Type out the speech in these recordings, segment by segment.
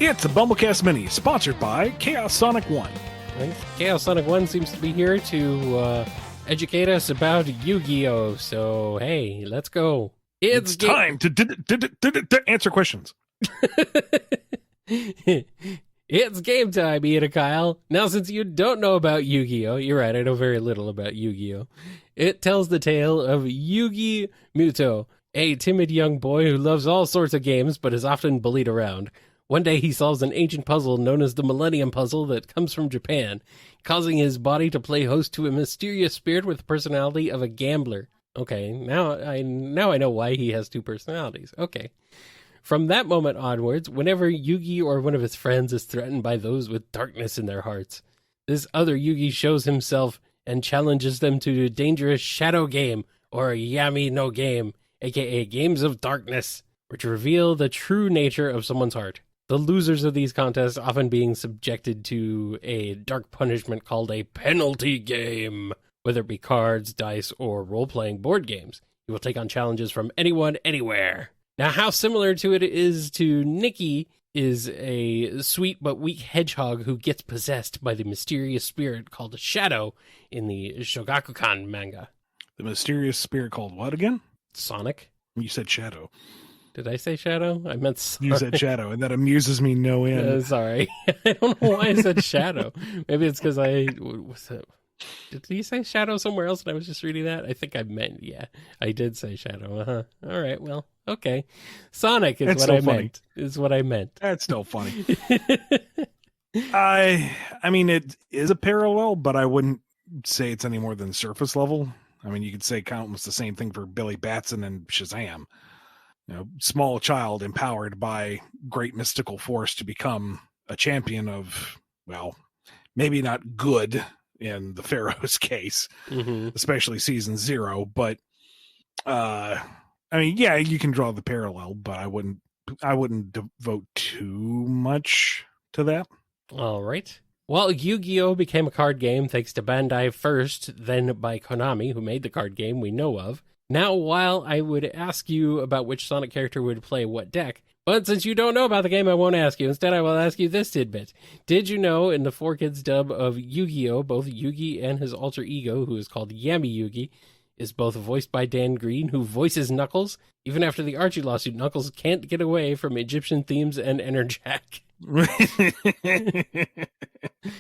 It's a BumbleKast Mini, sponsored by Chaos Sonic 1. Chaos Sonic 1 seems to be here to educate us about Yu-Gi-Oh! So, hey, let's go. It's time to answer questions. It's game time, Ian and Kyle. Now, since you don't know about Yu-Gi-Oh! You're right, I know very little about Yu-Gi-Oh! It tells the tale of Yugi Muto, a timid young boy who loves all sorts of games but is often bullied around. One day he solves an ancient puzzle known as the Millennium Puzzle that comes from Japan, causing his body to play host to a mysterious spirit with the personality of a gambler. Okay, now I know why he has two personalities. Okay. From that moment onwards, whenever Yugi or one of his friends is threatened by those with darkness in their hearts, this other Yugi shows himself and challenges them to a dangerous shadow game, or Yami no game, aka Games of Darkness, which reveal the true nature of someone's heart. The losers of these contests often being subjected to a dark punishment called a penalty game, whether it be cards, dice, or role-playing board games. You will take on challenges from anyone, anywhere. Now, how similar to it is to Nikki is a sweet but weak hedgehog who gets possessed by the mysterious spirit called Shadow in the Shogakukan manga. The mysterious spirit called what again? Sonic. You said Shadow. Did I say Shadow? I meant Sonic. You said Shadow, and that amuses me no end. Sorry. I don't know why I said Shadow. Maybe it's because did he say Shadow somewhere else and I was just reading that? I think I meant, yeah, I did say Shadow. Uh-huh. All right, well, okay. Sonic is what I meant. Is what I meant. That's still funny. I mean, it is a parallel, but I wouldn't say it's any more than surface level. I mean, you could say almost the same thing for Billy Batson and Shazam. You know, small child empowered by great mystical force to become a champion of, well, maybe not good in the Pharaoh's case, especially season 0. But, I mean, yeah, you can draw the parallel, but I wouldn't devote too much to that. All right. Well, Yu-Gi-Oh! Became a card game thanks to Bandai first, then by Konami, who made the card game we know of. Now, while I would ask you about which Sonic character would play what deck, but since you don't know about the game, I won't ask you. Instead, I will ask you this tidbit. Did you know in the 4Kids dub of Yu-Gi-Oh!, both Yugi and his alter ego, who is called Yami Yugi, is both voiced by Dan Green, who voices Knuckles? Even after the Archie lawsuit, Knuckles can't get away from Egyptian themes and Enerjack.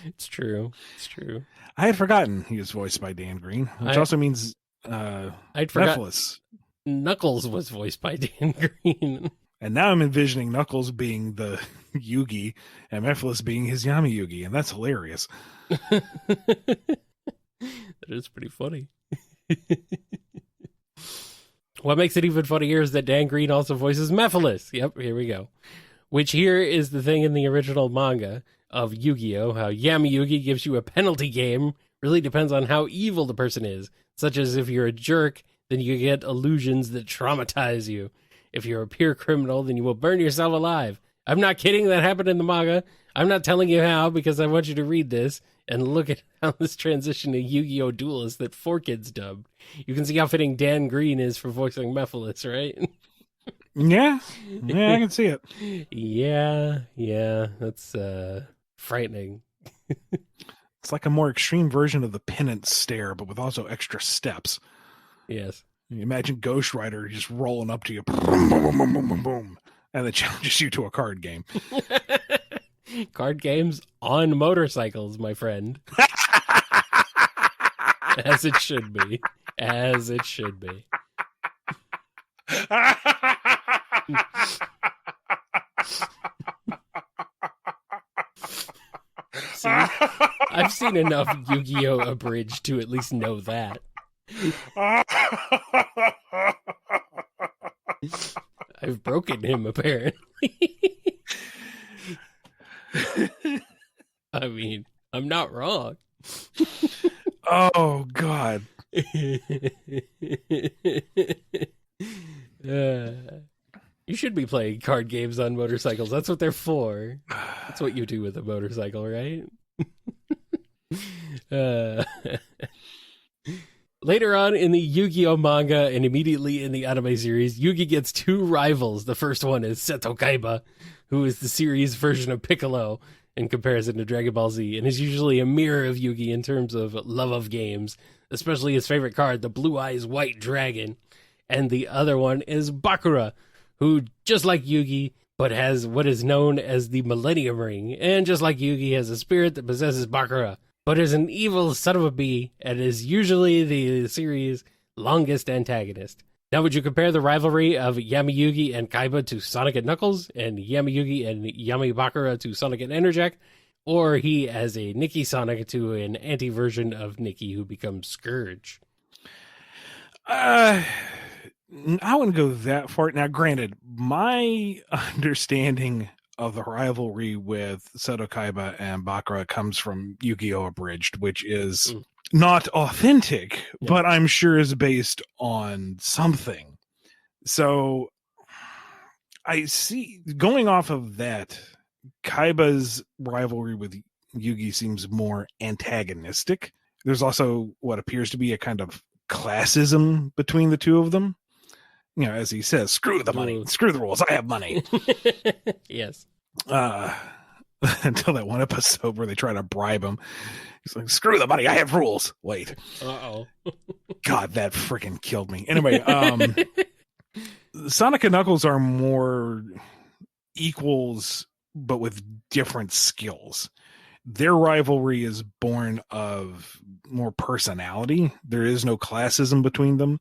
It's true. It's true. I had forgotten he was voiced by Dan Green, which also means I'd forgotten Knuckles was voiced by Dan Green. And now I'm envisioning Knuckles being the Yugi and Mephiles being his Yami Yugi, and that's hilarious. That is pretty funny. What makes it even funnier is that Dan Green also voices Mephiles. Yep, here we go. Which here is the thing in the original manga of Yu-Gi-Oh! How Yami Yugi gives you a penalty game. Really depends on how evil the person is. Such as if you're a jerk, then you get illusions that traumatize you. If you're a pure criminal, then you will burn yourself alive. I'm not kidding, that happened in the manga. I'm not telling you how because I want you to read this and look at how this transition to Yu-Gi-Oh! Duelist that 4Kids dubbed. You can see how fitting Dan Green is for voicing Mephiles, right? Yeah, I can see it. Yeah, that's frightening. It's like a more extreme version of the penance stare, but with also extra steps. Yes. You imagine Ghost Rider just rolling up to you, boom, boom, boom, boom, boom, boom, and then challenges you to a card game. Card games on motorcycles, my friend. As it should be. As it should be. See, I've seen enough Yu-Gi-Oh! Abridged to at least know that. I've broken him, apparently. I mean, I'm not wrong. Oh, God. You should be playing card games on motorcycles. That's what they're for. That's what you do with a motorcycle, right? Later on in the Yu-Gi-Oh manga and immediately in the anime series, Yugi gets two rivals. The first one is Seto Kaiba, who is the series version of Piccolo in comparison to Dragon Ball Z, and is usually a mirror of Yugi in terms of love of games, especially his favorite card, the Blue Eyes White Dragon. And the other one is Bakura, who, just like Yugi, but has what is known as the Millennium Ring, and just like Yugi, has a spirit that possesses Bakura, but is an evil son of a bee, and is usually the series' longest antagonist. Now, would you compare the rivalry of Yami Yugi and Kaiba to Sonic and Knuckles, and Yami Yugi and Yami Bakura to Sonic and Enerjack, or he as a Nikki Sonic to an anti-version of Nikki who becomes Scourge? I wouldn't go that far. Now, granted, my understanding of the rivalry with Seto Kaiba and Bakura comes from Yu-Gi-Oh! Abridged, which is not authentic, but I'm sure is based on something. So I see, going off of that, Kaiba's rivalry with Yugi seems more antagonistic. There's also what appears to be a kind of classism between the two of them. You know, as he says, screw the money, screw the rules, I have money. Yes. Until that one episode where they try to bribe him. He's like, screw the money, I have rules. Wait. Uh-oh. God, that freaking killed me. Anyway, Sonic and Knuckles are more equals, but with different skills. Their rivalry is born of more personality. There is no classism between them.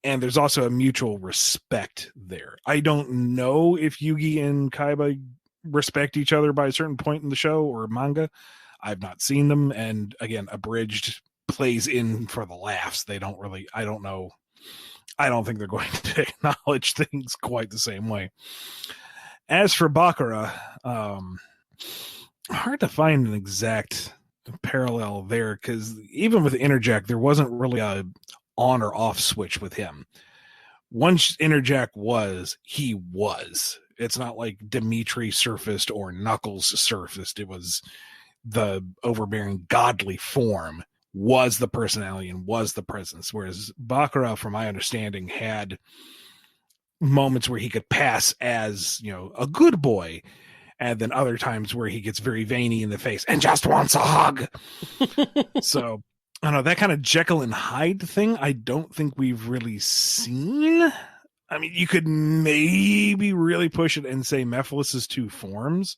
And there's also a mutual respect there. I don't know if Yugi and Kaiba respect each other by a certain point in the show or manga. I've not seen them. And again, Abridged plays in for the laughs. They don't really, I don't know. I don't think they're going to acknowledge things quite the same way. As for Bakura, hard to find an exact parallel there, because even with Enerjack, there wasn't really a on or off switch with him. Once Enerjack was, he was. It's not like Dimitri surfaced or Knuckles surfaced. It was the overbearing godly form was the personality and was the presence. Whereas Bakura, from my understanding, had moments where he could pass as, you know, a good boy, and then other times where he gets very veiny in the face and just wants a hug. So I don't know, that kind of Jekyll and Hyde thing, I don't think we've really seen. I mean, you could maybe really push it and say Mephiles' two forms,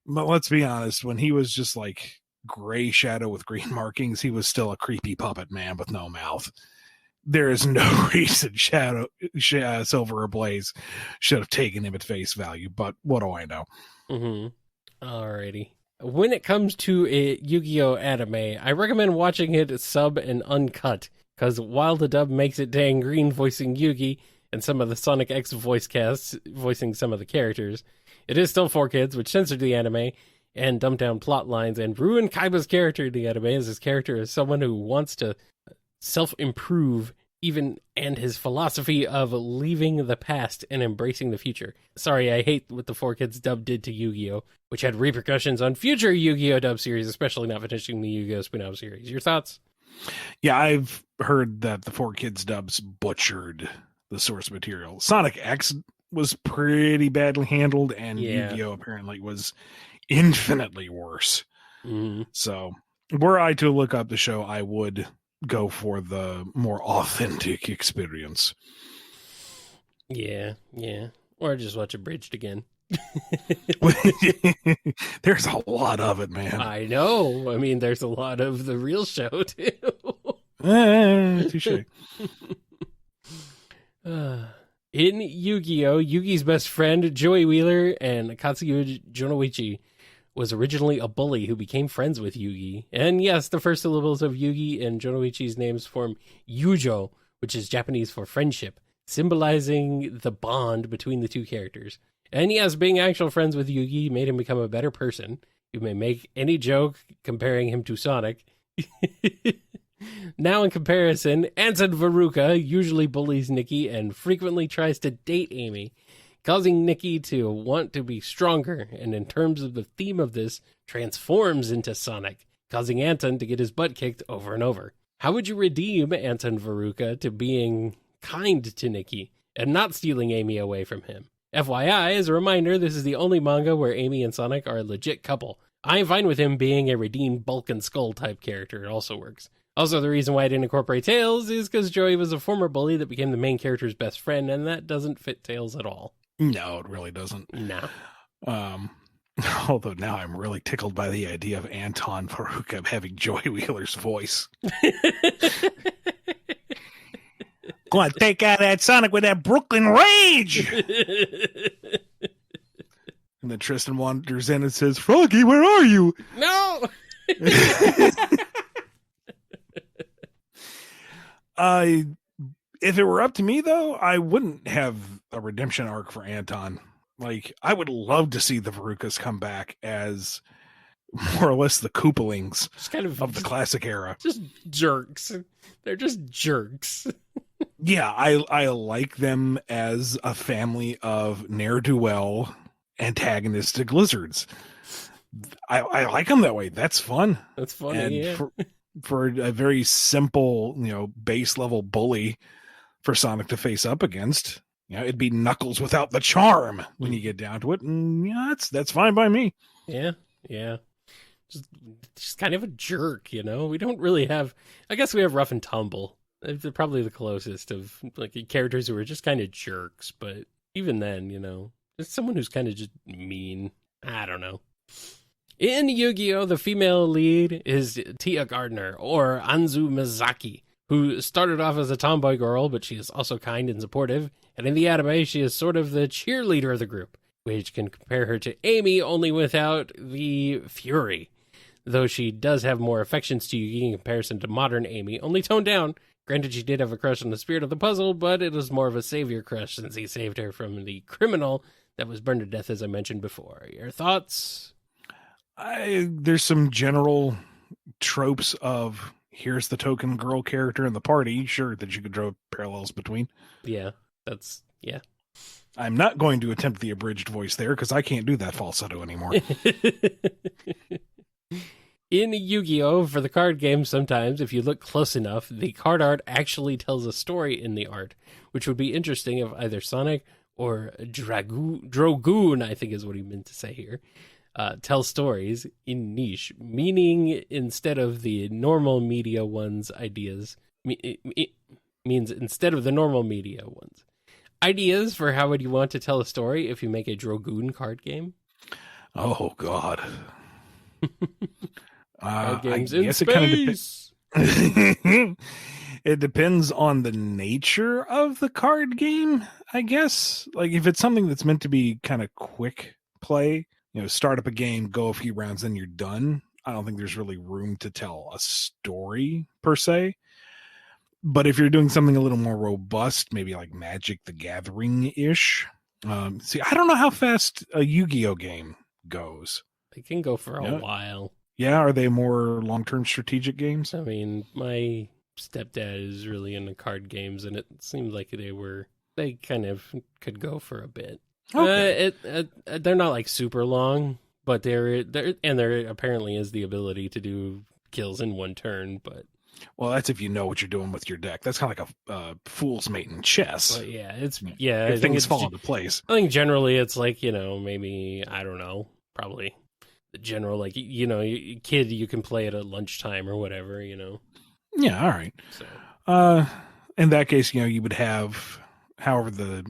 but let's be honest, when he was just like gray shadow with green markings, he was still a creepy puppet man with no mouth. There is no reason Silver Ablaze should have taken him at face value, but what do I know? Mm-hmm. Alrighty. When it comes to a Yu-Gi-Oh! Anime, I recommend watching it sub and uncut, because while the dub makes it Dan Green voicing Yugi, and some of the Sonic X voice casts voicing some of the characters, it is still for kids, which censored the anime, and dumbed down plot lines, and ruined Kaiba's character in the anime, as his character is someone who wants to self-improve, even, and his philosophy of leaving the past and embracing the future. Sorry, I hate what the 4Kids dub did to Yu-Gi-Oh!, which had repercussions on future Yu-Gi-Oh! Dub series, especially not finishing the Yu-Gi-Oh! Spin-off series. Your thoughts? Yeah, I've heard that the 4Kids dubs butchered the source material. Sonic X was pretty badly handled, and Yu-Gi-Oh! Apparently was infinitely worse. Mm-hmm. So, were I to look up the show, I would go for the more authentic experience. Yeah. Or just watch Abridged again. There's a lot of it, man. I know. I mean, there's a lot of the real show, too. Touche. In Yu-Gi-Oh!, Yugi's best friend, Joey Wheeler, and Katsuyu Jonoichi, was originally a bully who became friends with Yugi. And yes, the first syllables of Yugi and Jonoichi's names form Yujo, which is Japanese for friendship, symbolizing the bond between the two characters. And yes, being actual friends with Yugi made him become a better person. You may make any joke comparing him to Sonic. Now in comparison, Anson Veruca usually bullies Nikki and frequently tries to date Amy, causing Nikki to want to be stronger, and in terms of the theme of this, transforms into Sonic, causing Anton to get his butt kicked over and over. How would you redeem Anton Veruca to being kind to Nikki and not stealing Amy away from him? FYI, as a reminder, this is the only manga where Amy and Sonic are a legit couple. I'm fine with him being a redeemed Bulk and Skull type character. It also works. Also, the reason why I didn't incorporate Tails is because Joey was a former bully that became the main character's best friend, and that doesn't fit Tails at all. No, it really doesn't. No. Although now I'm really tickled by the idea of Anton Veruca having Joey Wheeler's voice. Go on, take out that Sonic with that Brooklyn rage! And then Tristan wanders in and says, Froggy, where are you? No! If it were up to me, though, I wouldn't have a redemption arc for Anton. Like, I would love to see the Verucas come back as more or less the Koopalings kind of the classic era. Just jerks. They're just jerks. Yeah, I like them as a family of ne'er-do-well antagonistic lizards. I like them that way. That's fun. That's funny, and yeah. For a very simple, base level bully for Sonic to face up against, it'd be Knuckles without the charm when you get down to it. And that's fine by me. Yeah. Just kind of a jerk, We don't really have, I guess we have Rough and Tumble. They're probably the closest of like characters who are just kind of jerks, but even then, it's someone who's kind of just mean. I don't know. In Yu-Gi-Oh, the female lead is Tia Gardner, or Anzu Mizaki, who started off as a tomboy girl, but she is also kind and supportive. And in the anime, she is sort of the cheerleader of the group, which can compare her to Amy, only without the fury. Though she does have more affections to Yugi in comparison to modern Amy, only toned down. Granted, she did have a crush on the spirit of the puzzle, but it was more of a savior crush since he saved her from the criminal that was burned to death, as I mentioned before. Your thoughts? There's some general tropes of here's the token girl character in the party, sure, that you could draw parallels between. Yeah. I'm not going to attempt the abridged voice there because I can't do that falsetto anymore. In Yu-Gi-Oh! For the card game, sometimes, if you look close enough, the card art actually tells a story in the art, which would be interesting if either Sonic or Drogoon, I think is what he meant to say here, tell stories in niche, meaning instead of the normal media ones ideas, means instead of the normal media ones. Ideas for how would you want to tell a story if you make a Drogoon card game? Oh, God. Games in space. It depends on the nature of the card game, I guess. Like if it's something that's meant to be kind of quick play, start up a game, go a few rounds, then you're done. I don't think there's really room to tell a story per se. But if you're doing something a little more robust, maybe like Magic the Gathering-ish. I don't know how fast a Yu-Gi-Oh game goes. They can go for a while. Yeah, are they more long-term strategic games? I mean, my stepdad is really into card games, and it seemed like they kind of could go for a bit. Okay. They're not like super long, but there apparently is the ability to do kills in one turn, but. Well, that's if you know what you're doing with your deck. That's kind of like a fool's mate in chess. But yeah, if things fall into place. I think generally it's like, maybe, I don't know, probably the general, like, kid, you can play it at lunchtime or whatever, Yeah, all right. So. In that case, you would have, however the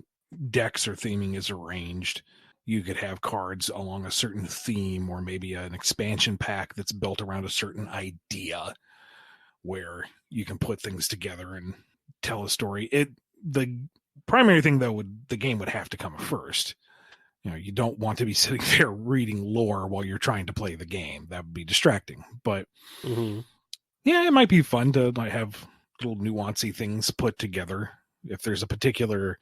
decks or theming is arranged, you could have cards along a certain theme or maybe an expansion pack that's built around a certain idea where you can put things together and tell a story. The primary thing, though, the game would have to come first. You don't want to be sitting there reading lore while you're trying to play the game. That would be distracting. But yeah, it might be fun to have little nuancy things put together. If there's a particular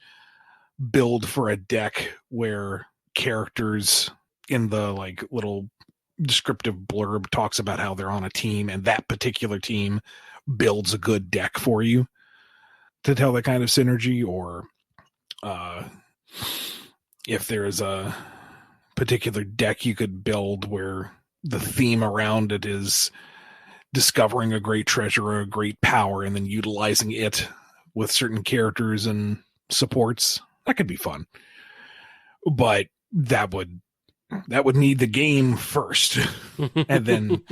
build for a deck where characters in the like little descriptive blurb talks about how they're on a team and that particular team builds a good deck for you to tell that kind of synergy, or if there's a particular deck you could build where the theme around it is discovering a great treasure or a great power and then utilizing it with certain characters and supports. That could be fun. But that would need the game first. And then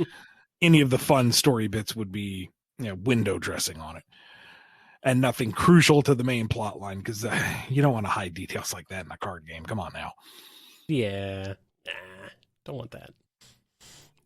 any of the fun story bits would be, window dressing on it. And nothing crucial to the main plot line, because you don't want to hide details like that in a card game. Come on now. Yeah. Don't want that.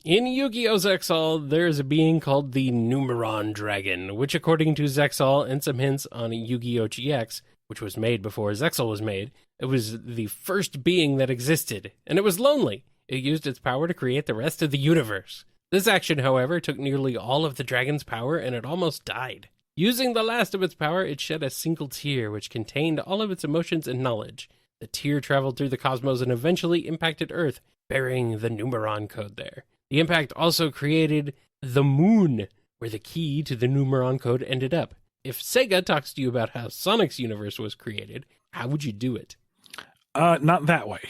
In Yu-Gi-Oh! Zexal, there is a being called the Numeron Dragon, which according to Zexal and some hints on Yu-Gi-Oh! GX, which was made before Zexal was made, it was the first being that existed, and it was lonely. It used its power to create the rest of the universe. This action, however, took nearly all of the dragon's power, and it almost died. Using the last of its power, it shed a single tear, which contained all of its emotions and knowledge. The tear traveled through the cosmos and eventually impacted Earth, burying the Numeron code there. The impact also created the moon, where the key to the Numeron code ended up. If Sega talks to you about how Sonic's universe was created, how would you do it? Not that way.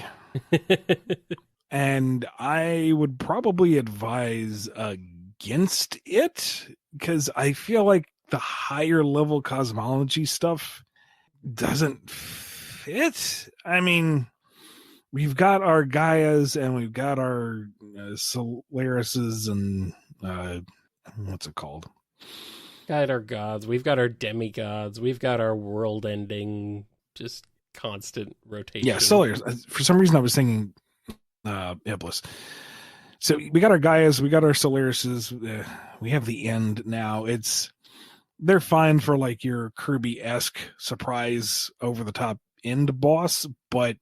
And I would probably advise against it, because I feel like the higher level cosmology stuff doesn't fit. I mean, we've got our Gaias and we've got our Solarises and what's it called? Got our gods, we've got our demigods, we've got our world-ending, just constant rotation. Yeah, Solaris. For some reason, I was thinking Iblis. So we got our Gaias, we got our Solarises. We have the end now. They're fine for like your Kirby-esque surprise over-the-top end boss, but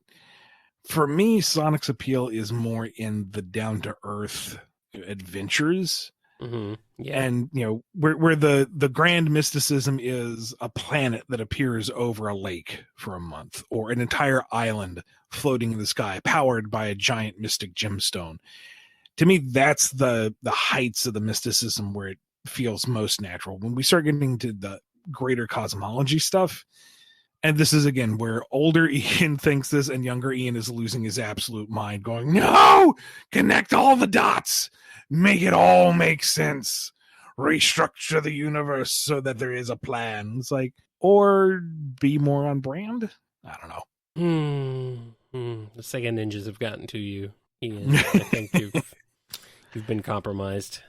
for me, Sonic's appeal is more in the down-to-earth adventures. Mm-hmm. Yeah. And, where the grand mysticism is a planet that appears over a lake for a month, or an entire island floating in the sky, powered by a giant mystic gemstone. To me, that's the heights of the mysticism where it feels most natural. When we start getting to the greater cosmology stuff, and this is, again, where older Ian thinks this and younger Ian is losing his absolute mind, going, no! Connect all the dots! Make it all make sense. Restructure the universe so that there is a plan. It's like, or be more on brand? I don't know. The Sega ninjas have gotten to you, Ian. I think you've been compromised.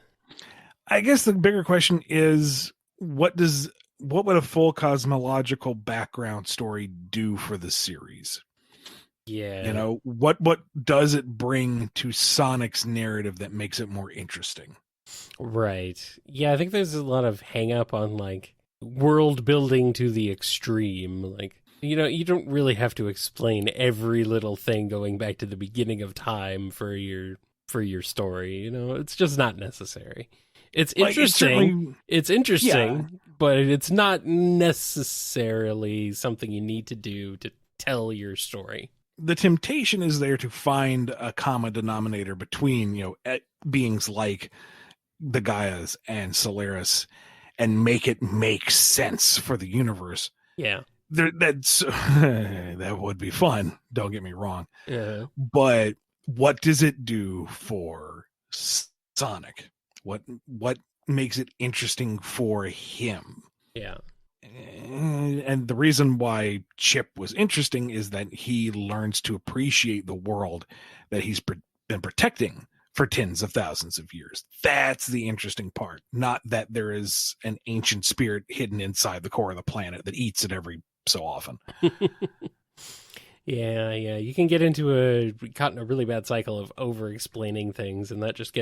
I guess the bigger question is, what would a full cosmological background story do for the series? Yeah. What does it bring to Sonic's narrative that makes it more interesting? Right. Yeah, I think there's a lot of hang up on like world building to the extreme. Like, you don't really have to explain every little thing going back to the beginning of time for your story. It's just not necessary. It's interesting. It's interesting, yeah, but it's not necessarily something you need to do to tell your story. The temptation is there to find a common denominator between, beings like the Gaias and Solaris and make it make sense for the universe. Yeah. That would be fun. Don't get me wrong. Yeah. But what does it do for Sonic? What makes it interesting for him? Yeah. And the reason why Chip was interesting is that he learns to appreciate the world that he's been protecting for tens of thousands of years. That's the interesting part, not that there is an ancient spirit hidden inside the core of the planet that eats it every so often. Yeah. You can get caught in a really bad cycle of over-explaining things, and that just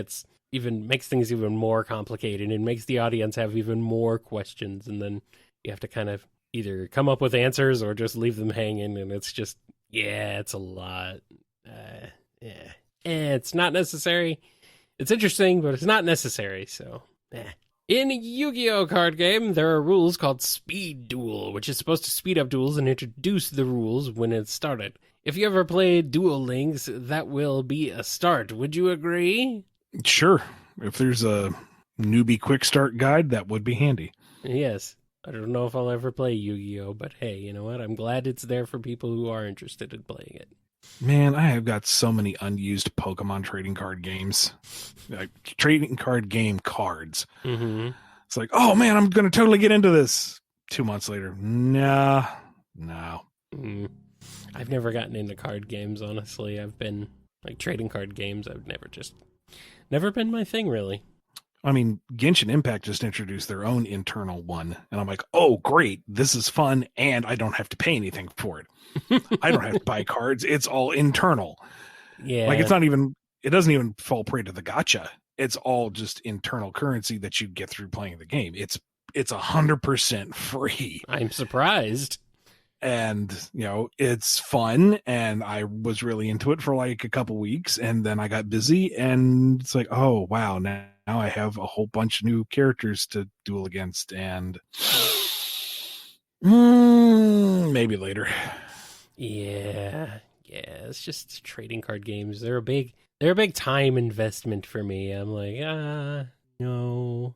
makes things even more complicated and makes the audience have even more questions, and then you have to kind of either come up with answers or just leave them hanging, and it's just, it's a lot. It's not necessary. It's interesting, but it's not necessary, so, In a Yu-Gi-Oh! Card game, there are rules called Speed Duel, which is supposed to speed up duels and introduce the rules when it's started. If you ever played Duel Links, that will be a start. Would you agree? Sure. If there's a newbie quick start guide, that would be handy. Yes. I don't know if I'll ever play Yu-Gi-Oh! But hey, you know what? I'm glad it's there for people who are interested in playing it. Man, I have got so many unused Pokemon trading card games. Like trading card game cards. Mm-hmm. It's like, oh man, I'm going to totally get into this. 2 months later, nah, no. Mm. I've never gotten into card games, honestly. I've been, like, trading card games, I've never been my thing, really. I mean, Genshin Impact just introduced their own internal one. And I'm like, oh, great. This is fun. And I don't have to pay anything for it. I don't have to buy cards. It's all internal. Yeah. Like, it doesn't even fall prey to the gacha. It's all just internal currency that you get through playing the game. It's 100% free. I'm surprised. And, it's fun. And I was really into it for like a couple weeks. And then I got busy. And it's like, oh, wow. Now I have a whole bunch of new characters to duel against. And maybe later. Yeah. It's just trading card games. They're a big time investment for me. I'm like, no.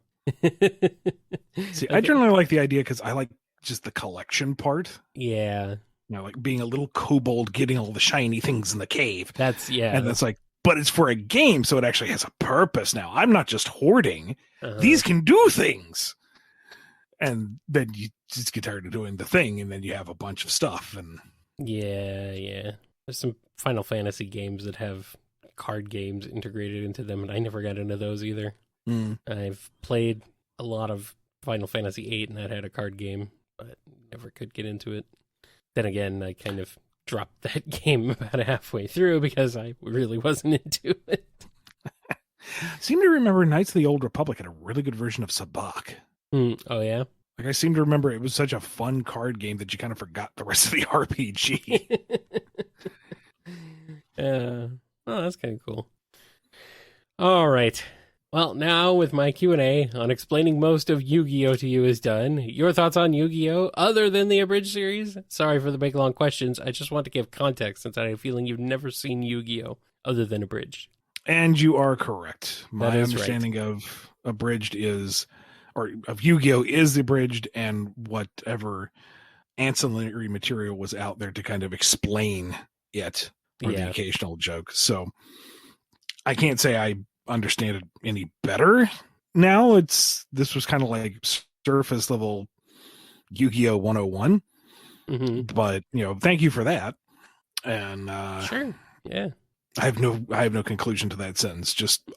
See, I generally like the idea because I like just the collection part. Yeah. Like being a little kobold getting all the shiny things in the cave. And that's like, but it's for a game, so it actually has a purpose now. I'm not just hoarding. These can do things. And then you just get tired of doing the thing, and then you have a bunch of stuff. And yeah. There's some Final Fantasy games that have card games integrated into them, and I never got into those either. I've played a lot of Final Fantasy VIII, and that had a card game, but never could get into it. Then again, I kind of dropped that game about halfway through because I really wasn't into it. I seem to remember Knights of the Old Republic had a really good version of Sabak. Oh, yeah? Like, I seem to remember it was such a fun card game that you kind of forgot the rest of the RPG. Oh, that's kind of cool. All right. Well, now with my Q&A on explaining most of Yu-Gi-Oh! To you is done. Your thoughts on Yu-Gi-Oh! Other than the abridged series? Sorry for the big long questions. I just want to give context since I have a feeling you've never seen Yu-Gi-Oh! Other than abridged. And you are correct. My understanding of abridged of Yu-Gi-Oh! Is the abridged, and whatever ancillary material was out there to kind of explain it, or the occasional joke. So I can't say I understand it any better now. This was kind of like surface level Yu-Gi-Oh! 101. But thank you for that. And sure. Yeah. I have no conclusion to that sentence, just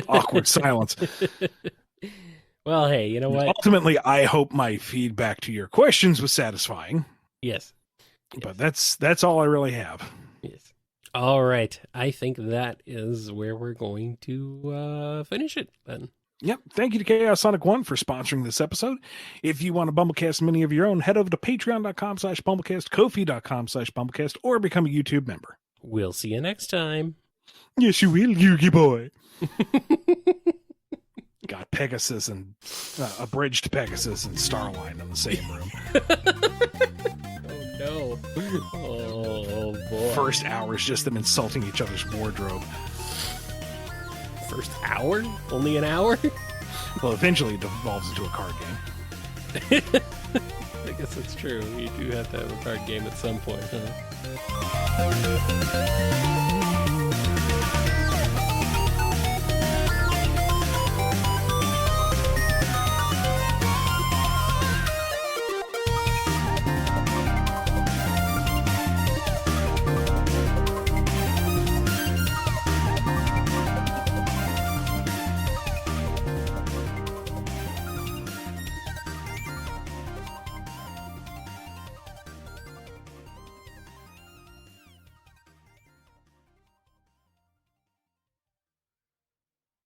awkward silence. Well, hey, you know what? Ultimately, I hope my feedback to your questions was satisfying. Yes. But that's all I really have. Yes. All right. I think that is where we're going to finish it then. Yep. Thank you to Chaos Sonic 1 for sponsoring this episode. If you want a BumbleKast Mini of your own, head over to patreon.com/BumbleKast, Ko-fi.com/BumbleKast, or become a YouTube member. We'll see you next time. Yes, you will, Yugi boy. Got Pegasus and abridged Pegasus and Starline in the same room. Oh, no. Oh, boy. First hour is just them insulting each other's wardrobe. First hour? Only an hour? Well, eventually it devolves into a card game. I guess that's true. You do have to have a card game at some point, huh?